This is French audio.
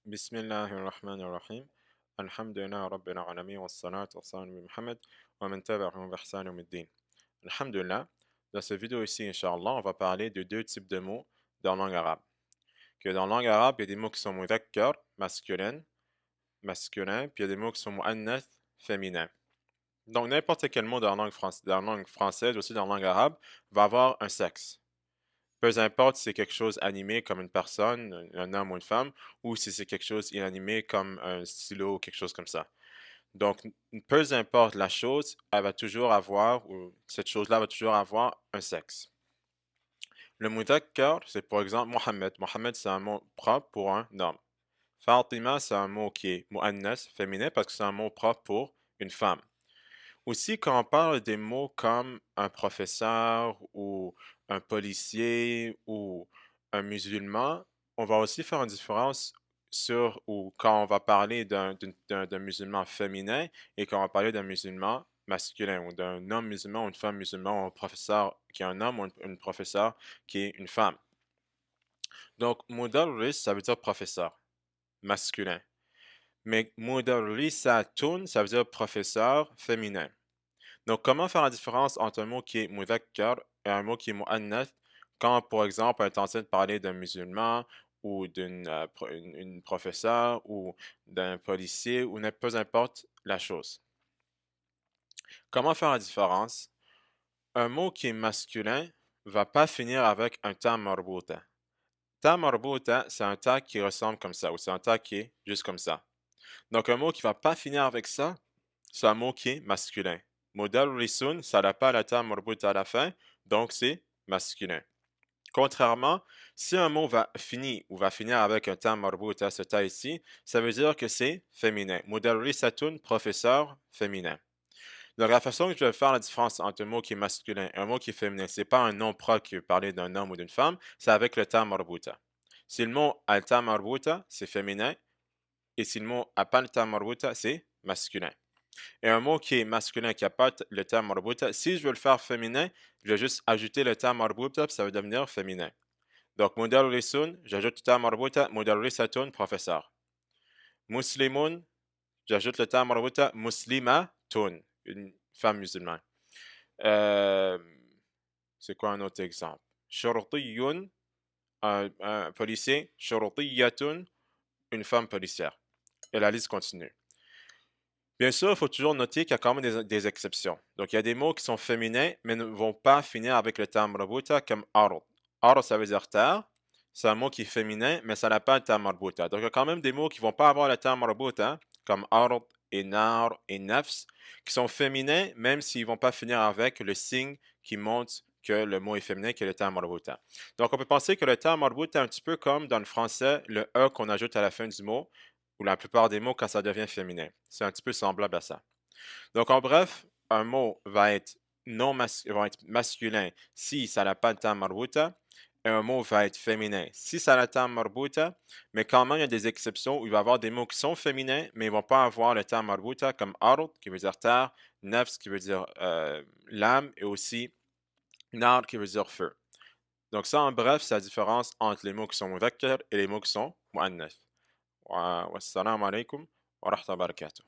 بسم الله الرحمن الرحيم الحمد لله رب العالمين والصلاة والسلام على محمد ومن تبعهم بإحسان يوم الدين. Alhamdulillah, dans cette vidéo ici, Inch'Allah, on va parler de deux types de mots dans la langue arabe. Que dans la langue arabe, il y a des mots qui sont mudhakkar, masculin, puis il y a des mots qui sont mu'annath, féminin. Donc, n'importe quel mot dans la langue française, aussi dans la langue arabe, va avoir un sexe. Peu importe si c'est quelque chose animé comme une personne, un homme ou une femme, ou si c'est quelque chose inanimé comme un stylo ou quelque chose comme ça. Donc, peu importe la chose, elle va toujours avoir, ou cette chose-là va toujours avoir un sexe. Le mudhakkar, c'est par exemple Mohammed. Mohammed, c'est un mot propre pour un homme. Fatima, c'est un mot qui est mu'annas, féminin, parce que c'est un mot propre pour une femme. Aussi, quand on parle des mots comme un professeur ou un policier ou un musulman, on va aussi faire une différence sur ou quand on va parler d'un musulman féminin et quand on va parler d'un musulman masculin ou d'un homme musulman ou une femme musulmane ou un professeur qui est un homme ou une professeure qui est une femme. Donc, mudarris, ça veut dire professeur masculin. Mais mudarrisatun, ça veut dire professeur féminin. Donc, comment faire la différence entre un mot qui est mudhakkar et un mot qui est mu'annath quand, par exemple, on est en train de parler d'un musulman ou une professeure ou d'un policier ou peu importe la chose. Comment faire la différence? Un mot qui est masculin va pas finir avec un ta marbuta. Ta marbuta, c'est un ta qui ressemble comme ça ou c'est un ta qui est juste comme ça. Donc, un mot qui va pas finir avec ça, c'est un mot qui est masculin. Mudarrisun, ça n'a pas la ta marbuta à la fin, donc c'est masculin. Contrairement, si un mot va finir ou va finir avec un ta marbuta, ce ta ici, ça veut dire que c'est féminin. Mudarrisatun, professeur, féminin. Donc, la façon que je vais faire la différence entre un mot qui est masculin et un mot qui est féminin, c'est pas un nom propre qui veut parler d'un homme ou d'une femme, c'est avec le ta marbuta. Si le mot a le ta marbuta, c'est féminin, et si le mot a pas le ta marbuta, c'est masculin. Et un mot qui est masculin, qui n'a pas le terme marbuta, si je veux le faire féminin, je vais juste ajouter le terme marbuta, puis ça va devenir féminin. Donc, mudarrisun, j'ajoute le terme marbuta, mudarrisatun, professeur. Muslimun, j'ajoute le terme marbuta, muslimatun, une femme musulmane. Euh, c'est quoi un autre exemple? Shurtiyun, un policier. Shurtiyatun, une femme policière. Et la liste continue. Bien sûr, il faut toujours noter qu'il y a quand même des exceptions. Donc, il y a des mots qui sont féminins, mais ne vont pas finir avec le terme marbuta comme ard. Ard, ça veut dire terre. C'est un mot qui est féminin, mais ça n'a pas le terme marbuta. Donc, il y a quand même des mots qui ne vont pas avoir le terme marbuta, comme ard et nar et nafs, qui sont féminins, même s'ils ne vont pas finir avec le signe qui montre que le mot est féminin, qui est le terme marbuta. Donc, on peut penser que le terme marbuta est un petit peu comme dans le français, le E qu'on ajoute à la fin du mot, ou la plupart des mots quand ça devient féminin. C'est un petit peu semblable à ça. Donc, en bref, un mot va être, va être masculin si ça n'a pas de terme marbuta, et un mot va être féminin si ça a le terme marbuta, mais quand même, il y a des exceptions où il va y avoir des mots qui sont féminins, mais ils ne vont pas avoir le terme marbuta, comme ard, qui veut dire terre, nafs, qui veut dire lame, et aussi nar, qui veut dire feu. Donc, ça, en bref, c'est la différence entre les mots qui sont mudhakkar et les mots qui sont mu'annath. Wassalamu alaikum wa rahmatullahi wa barakatuh.